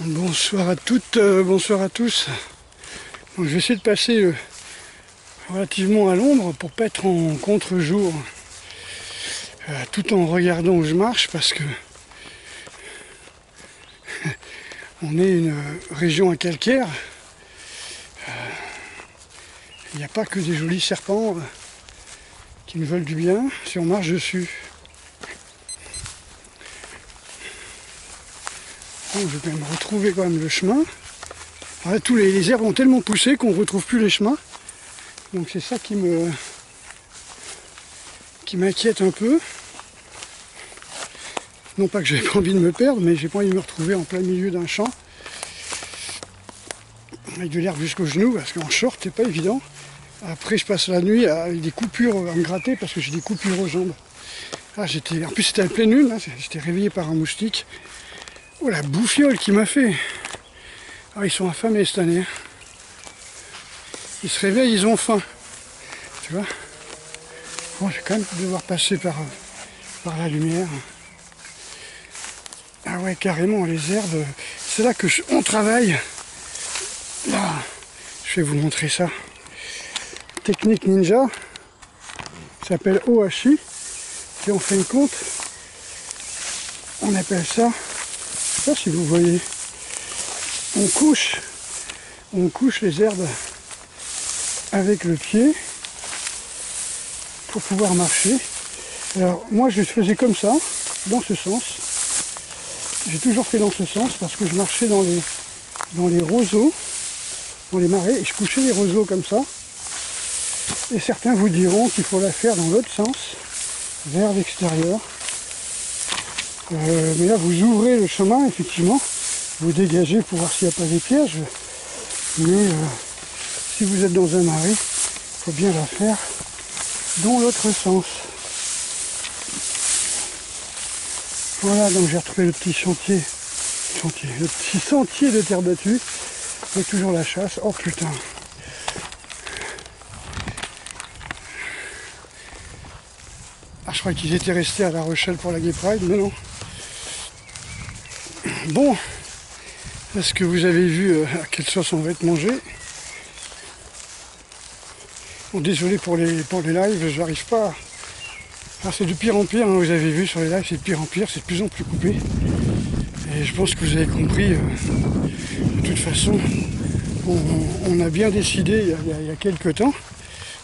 Bonsoir à toutes, bonsoir à tous. Donc, je vais essayer de passer relativement à l'ombre pour pas être en contre-jour, tout en regardant où je marche, parce que on est une région à calcaire. Il n'y a pas que des jolis serpents qui me veulent du bien si on marche dessus. Donc, je vais quand même retrouver quand même le chemin. Alors là, tous les herbes ont tellement poussé qu'on ne retrouve plus les chemins. Donc c'est ça qui m'inquiète un peu. Non pas que j'ai pas envie de me perdre, mais j'ai pas envie de me retrouver en plein milieu d'un champ avec de l'herbe jusqu'aux genoux, parce qu'en short c'est pas évident. Après je passe la nuit avec des coupures à me gratter parce que j'ai des coupures aux jambes. En plus c'était à pleine lune, hein, j'étais réveillé par un moustique. Oh la bouffiole qu'il m'a fait. Ah, ils sont affamés cette année. Ils se réveillent, ils ont faim. Tu vois. Bon, je vais quand même devoir passer par la lumière. Ah ouais, carrément, les herbes. C'est là que on travaille. Là, je vais vous montrer ça. Technique ninja. Ça s'appelle Ohashi. Et en fin de compte, on appelle ça, je sais pas si vous voyez, on couche les herbes avec le pied pour pouvoir marcher. Alors moi je faisais comme ça, dans ce sens. J'ai toujours fait dans ce sens parce que je marchais dans les roseaux, dans les marais, et je couchais les roseaux comme ça. Et certains vous diront qu'il faut la faire dans l'autre sens, vers l'extérieur. Mais là vous ouvrez le chemin, effectivement, vous dégagez pour voir s'il n'y a pas des pièges. Mais si vous êtes dans un marais, il faut bien la faire dans l'autre sens. Voilà, donc j'ai retrouvé le petit le petit sentier de terre battue. C'est toujours la chasse. Oh putain. Ah, je crois qu'ils étaient restés à La Rochelle pour la Gay Pride, mais non. Bon, est-ce que vous avez vu à quelle sauce on va être mangé? Bon, désolé pour les lives, j'arrive pas. Ah, c'est de pire en pire, hein, vous avez vu sur les lives, c'est de pire en pire, c'est de plus en plus coupé. Et je pense que vous avez compris, de toute façon, on a bien décidé il y a quelques temps,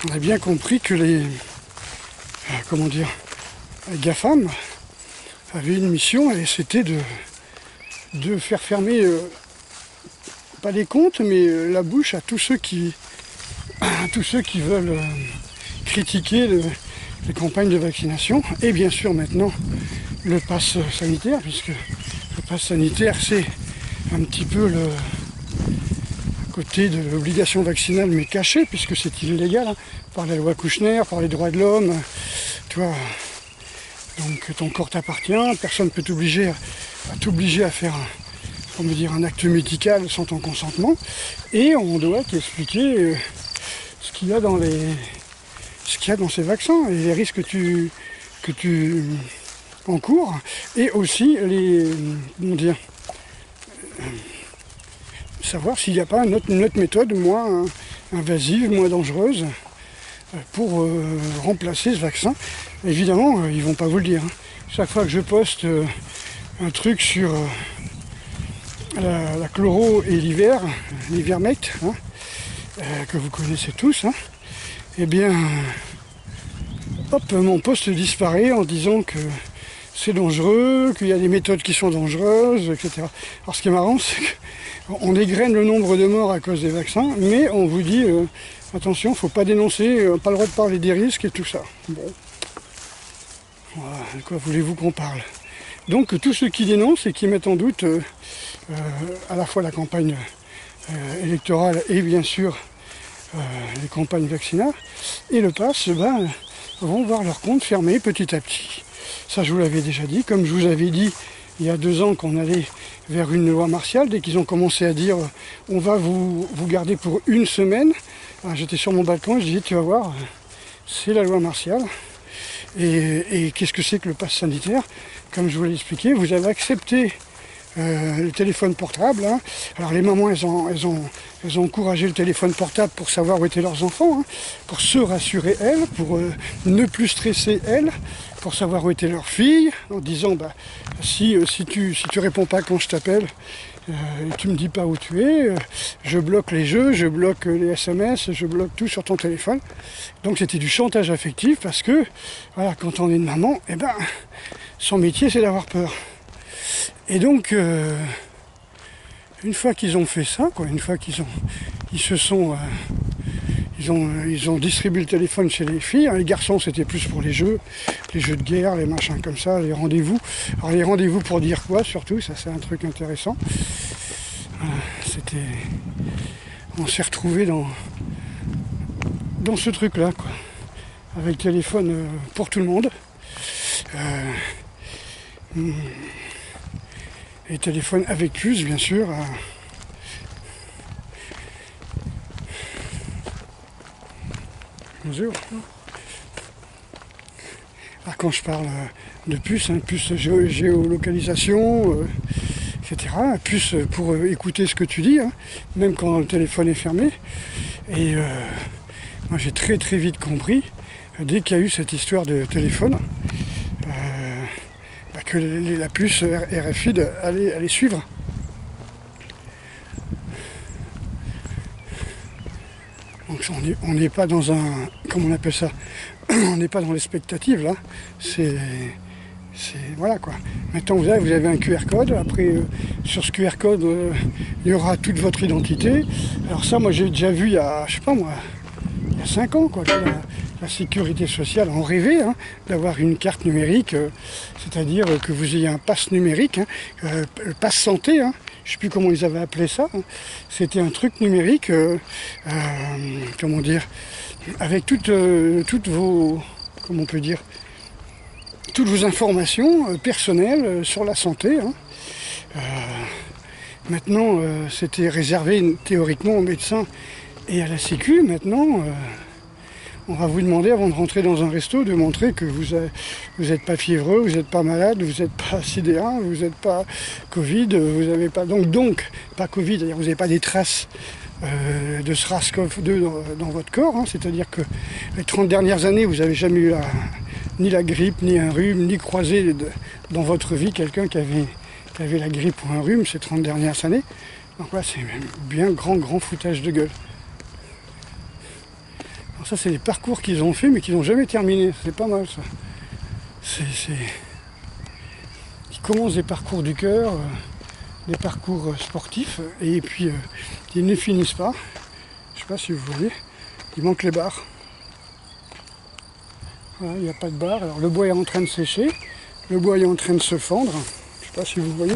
on a bien compris que les GAFAM avaient une mission, et c'était de faire fermer, pas les comptes, mais la bouche à tous ceux qui veulent critiquer les campagnes de vaccination, et bien sûr maintenant le pass sanitaire, puisque le pass sanitaire c'est un petit peu le côté de l'obligation vaccinale, mais caché, puisque c'est illégal, hein, par la loi Kouchner, par les droits de l'homme, tu vois. Donc ton corps t'appartient, personne ne peut t'obliger à faire un acte médical sans ton consentement, et on doit t'expliquer ce qu'il y a dans ces vaccins et les risques que tu encours, et aussi savoir s'il n'y a pas une autre méthode moins invasive, moins dangereuse pour remplacer ce vaccin. Évidemment, ils vont pas vous le dire, hein. Chaque fois que je poste un truc sur la chloro et l'ivermecte, hein, que vous connaissez tous, hein, eh bien, hop, mon post disparaît en disant que c'est dangereux, qu'il y a des méthodes qui sont dangereuses, etc. Alors ce qui est marrant, c'est qu'on égrène le nombre de morts à cause des vaccins, mais on vous dit, attention, faut pas dénoncer, pas le droit de parler des risques et tout ça. Bon, voilà, de quoi voulez-vous qu'on parle? Donc tous ceux qui dénoncent et qui mettent en doute à la fois la campagne électorale et bien sûr les campagnes vaccinales et le pass, vont voir leur compte fermé petit à petit. Ça je vous l'avais déjà dit, comme je vous avais dit il y a 2 ans qu'on allait vers une loi martiale, dès qu'ils ont commencé à dire on va vous garder pour 1 semaine, j'étais sur mon balcon et je disais tu vas voir, c'est la loi martiale. Et qu'est-ce que c'est que le pass sanitaire? Comme je vous l'ai expliqué, vous avez accepté le téléphone portable. Hein. Alors les mamans, elles ont encouragé le téléphone portable pour savoir où étaient leurs enfants, hein, pour se rassurer elles, pour ne plus stresser elles, pour savoir où étaient leurs filles, en disant bah, si tu réponds pas quand je t'appelle, et tu me dis pas où tu es, je bloque les jeux, je bloque les SMS, je bloque tout sur ton téléphone. Donc c'était du chantage affectif parce que voilà, quand on est une maman, eh ben, son métier c'est d'avoir peur. Et donc une fois qu'ils ont fait ça, quoi, une fois ils ont distribué le téléphone chez les filles. Hein, les garçons, c'était plus pour les jeux de guerre, les machins comme ça, les rendez-vous. Alors les rendez-vous pour dire quoi, surtout, ça c'est un truc intéressant. On s'est retrouvés dans ce truc-là, quoi, avec téléphone pour tout le monde. Et téléphone avec puce, bien sûr. Bonjour. Alors quand je parle de puce, hein, puce géolocalisation, etc. Puce pour écouter ce que tu dis, hein, même quand le téléphone est fermé. Et moi j'ai très très vite compris, dès qu'il y a eu cette histoire de téléphone, que la puce RFID allait suivre. Donc on n'est pas dans un... Comment on appelle ça? On n'est pas dans l'expectative là. Voilà quoi. Maintenant vous avez un QR code. Après sur ce QR code il y aura toute votre identité. Alors ça moi j'ai déjà vu il y a, je sais pas moi, il y a 5 ans quoi. La sécurité sociale en rêvait, hein, d'avoir une carte numérique, c'est-à-dire que vous ayez un pass numérique, hein, le pass santé, hein, je ne sais plus comment ils avaient appelé ça, hein. C'était un truc numérique, comment dire, avec toutes vos, comment on peut dire, toutes vos informations personnelles sur la santé. Hein. Maintenant, c'était réservé théoriquement aux médecins et à la Sécu. Maintenant, on va vous demander, avant de rentrer dans un resto, de montrer que vous n'êtes pas fiévreux, vous n'êtes pas malade, vous n'êtes pas sidéen, vous n'êtes pas Covid, vous n'avez pas donc pas Covid, c'est-à-dire vous n'avez pas des traces de SARS-CoV-2 dans votre corps, hein, c'est-à-dire que les 30 dernières années, vous n'avez jamais eu ni la grippe, ni un rhume, ni croisé dans votre vie quelqu'un qui avait la grippe ou un rhume ces 30 dernières années. Donc là, c'est bien grand foutage de gueule. Alors ça, c'est les parcours qu'ils ont fait, mais qu'ils n'ont jamais terminé. C'est pas mal, ça. Ils commencent des parcours du cœur, des parcours sportifs, et puis ils ne finissent pas. Je ne sais pas si vous voyez. Il manque les barres. Voilà, il n'y a pas de barres. Alors le bois est en train de sécher. Le bois est en train de se fendre. Je ne sais pas si vous voyez.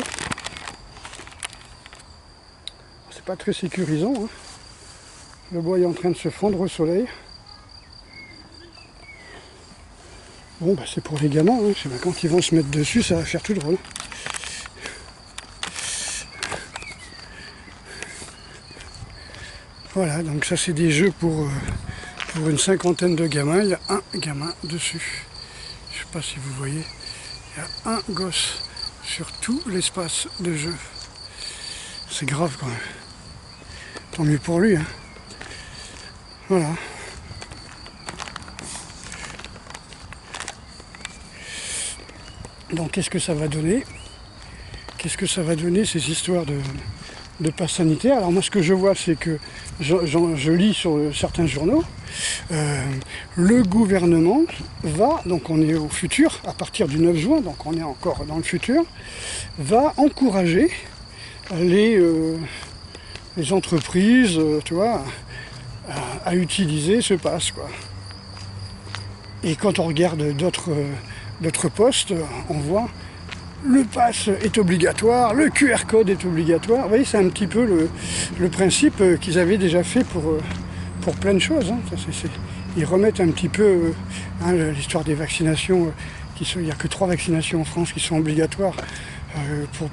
C'est pas très sécurisant, hein. Le bois est en train de se fondre au soleil. Bon, bah, c'est pour les gamins, hein. Quand ils vont se mettre dessus, ça va faire tout drôle. Voilà, donc ça c'est des jeux pour une cinquantaine de gamins. Il y a un gamin dessus. Je ne sais pas si vous voyez. Il y a un gosse sur tout l'espace de jeu. C'est grave quand même. Tant mieux pour lui, hein. Voilà. Donc qu'est-ce que ça va donner? Qu'est-ce que ça va donner ces histoires de passe sanitaire? Alors moi ce que je vois c'est que je lis sur certains journaux, le gouvernement va, donc on est au futur, à partir du 9 juin, donc on est encore dans le futur, va encourager les entreprises, tu vois, à utiliser ce pass, quoi. Et quand on regarde d'autres postes, on voit le pass est obligatoire, le QR code est obligatoire. Vous voyez, c'est un petit peu le principe qu'ils avaient déjà fait pour plein de choses, hein. Ils remettent un petit peu l'histoire des vaccinations. Il n'y a que 3 vaccinations en France qui sont obligatoires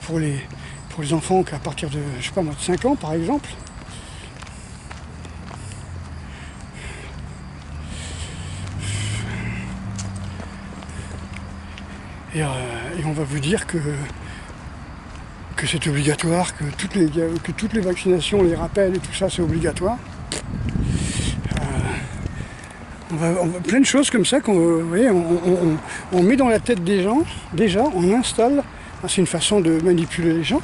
pour les enfants qu'à partir de, je sais pas moi, de 5 ans par exemple. Et on va vous dire que que c'est obligatoire, que toutes les vaccinations, les rappels et tout ça, c'est obligatoire. Plein de choses comme ça qu'on on met dans la tête des gens. Déjà, on installe, c'est une façon de manipuler les gens,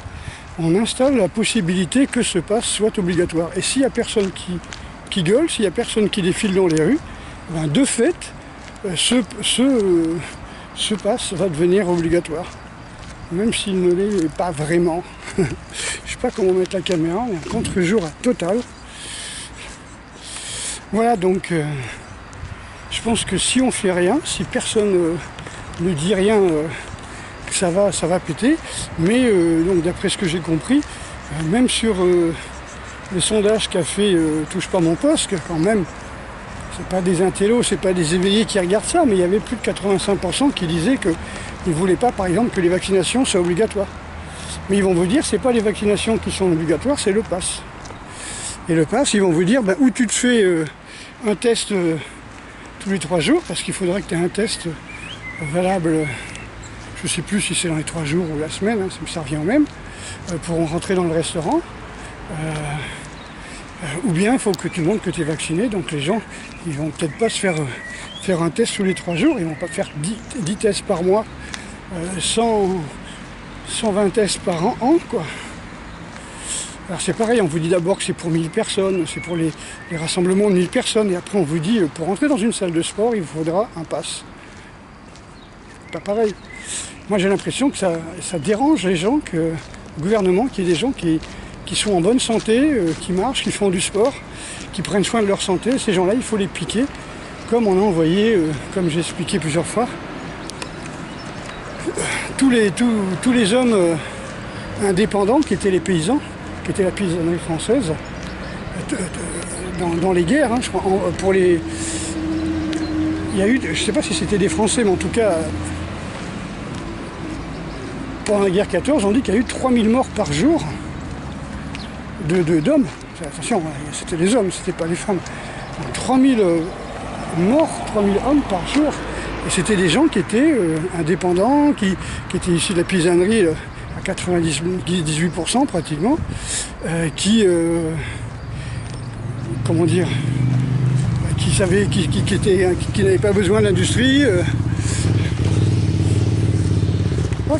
on installe la possibilité que ce pass soit obligatoire. Et s'il n'y a personne qui gueule, s'il n'y a personne qui défile dans les rues, ben de fait, ce pass va devenir obligatoire. Même s'il ne l'est pas vraiment. Je ne sais pas comment mettre la caméra, mais un contre-jour total. Voilà, donc je pense que si on fait rien, si personne ne dit rien, ça va péter. Mais donc d'après ce que j'ai compris, même sur le sondage qu'a fait Touche pas mon poste, quand même, c'est pas des intellos, c'est pas des éveillés qui regardent ça, mais il y avait plus de 85% qui disaient qu'ils ne voulaient pas, par exemple, que les vaccinations soient obligatoires. Mais ils vont vous dire, c'est pas les vaccinations qui sont obligatoires, c'est le pass. Et le pass, ils vont vous dire, où tu te fais un test tous les 3 jours, parce qu'il faudrait que tu aies un test valable, je ne sais plus si c'est dans les 3 jours ou la semaine, hein, ça revient au même, pour rentrer dans le restaurant. Ou bien il faut que tu montres que tu es vacciné, donc les gens, ils vont peut-être pas se faire un test tous les 3 jours, ils vont pas faire 10 tests par mois, 120 tests par an, quoi. Alors c'est pareil, on vous dit d'abord que c'est pour 1000 personnes, c'est pour les rassemblements de 1000 personnes, et après on vous dit, pour entrer dans une salle de sport, il vous faudra un pass. Pas pareil. Moi j'ai l'impression que ça dérange les gens, que le gouvernement, qu'il y ait des gens qui sont en bonne santé, qui marchent, qui font du sport, qui prennent soin de leur santé. Ces gens-là, il faut les piquer, comme on a envoyé, comme j'ai expliqué plusieurs fois, tous les hommes indépendants qui étaient les paysans, qui étaient la paysannerie française, dans les guerres, hein, je crois, il y a eu, je ne sais pas si c'était des Français, mais en tout cas, pendant la guerre 14, on dit qu'il y a eu 3000 morts par jour d'hommes. Attention, c'était les hommes, c'était pas les femmes. Donc, 3000 morts, 3000 hommes par jour. Et c'était des gens qui étaient indépendants, qui étaient issus de la paysannerie à 98% pratiquement, qui n'avaient pas besoin de l'industrie,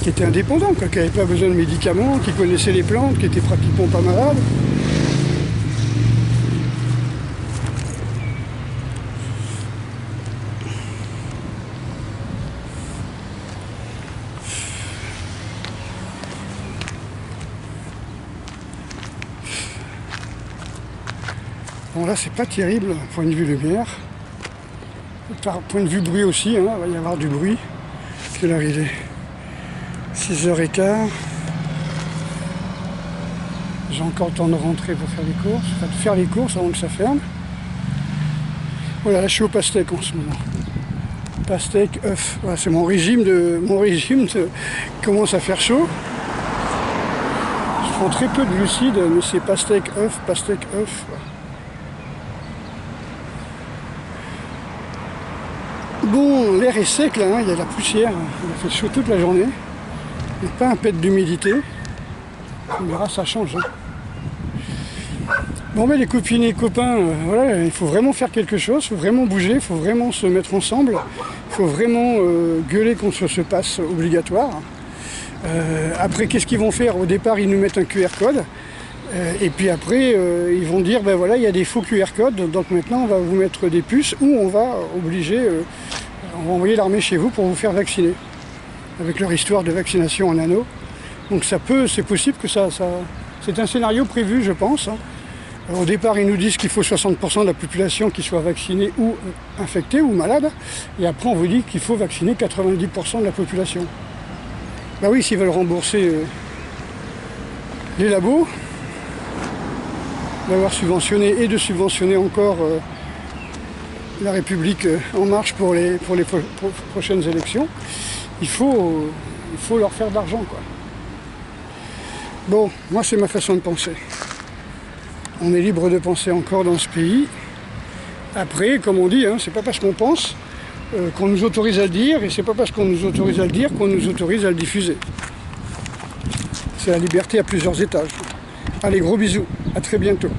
qui étaient indépendants, quoi, qui n'avaient pas besoin de médicaments, qui connaissaient les plantes, qui étaient pratiquement pas malades. Bon là c'est pas terrible, point de vue lumière. Par point de vue bruit aussi, hein, il va y avoir du bruit. Quelle heure il est ? 6h15. J'ai encore le temps de rentrer pour faire les courses, enfin de faire les courses avant que ça ferme. Voilà, là je suis au pastèque en ce moment. Pastèque, œuf. Voilà, c'est mon régime commence à faire chaud. Je prends très peu de glucides, mais c'est pastèque, œuf, pastèque, œuf. Bon, l'air est sec là, hein, il y a de la poussière, il a fait chaud toute la journée. Il n'y a pas un pet d'humidité. On verra, ça change. Hein. Bon, mais les copines et les copains, voilà, il faut vraiment faire quelque chose, il faut vraiment bouger, il faut vraiment se mettre ensemble, il faut vraiment gueuler contre ce pass obligatoire. Après, qu'est-ce qu'ils vont faire? Au départ, ils nous mettent un QR code. Et puis après, ils vont dire, ben voilà, il y a des faux QR codes, donc maintenant on va vous mettre des puces ou on va on va envoyer l'armée chez vous pour vous faire vacciner. Avec leur histoire de vaccination en anneau. Donc c'est possible que c'est un scénario prévu, je pense. Hein. Au départ, ils nous disent qu'il faut 60% de la population qui soit vaccinée ou infectée ou malade. Et après, on vous dit qu'il faut vacciner 90% de la population. Ben oui, s'ils veulent rembourser les labos, d'avoir subventionné et de subventionner encore la République en marche pour les prochaines élections, il faut leur faire de l'argent, quoi. Bon, moi c'est ma façon de penser. On est libre de penser encore dans ce pays. Après, comme on dit, hein, c'est pas parce qu'on pense qu'on nous autorise à le dire, et c'est pas parce qu'on nous autorise à le dire qu'on nous autorise à le diffuser. c'est la liberté à plusieurs étages. Allez, gros bisous, à très bientôt.